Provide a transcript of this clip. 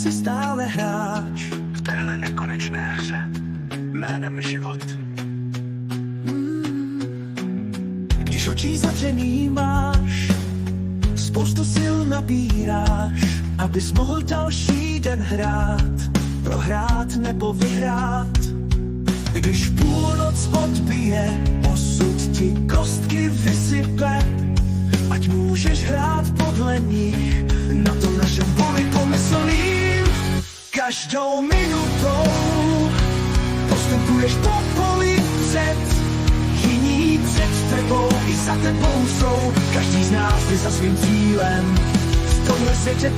jsi stále hráč v téhle nekonečné hře jménem život. Když očí zavřený máš, spoustu sil nabíráš, abys mohl další den hrát, prohrát nebo vyhrát. Když půlnoc odbije, osud ti kostky vysype, ať můžeš hrát podle nich, na tom našem poli pomyslným. Každou minutou postupuješ po poli před, jiní před tebou i za tebou jsou. Každý z nás jde za svým cílem v tomhle světě.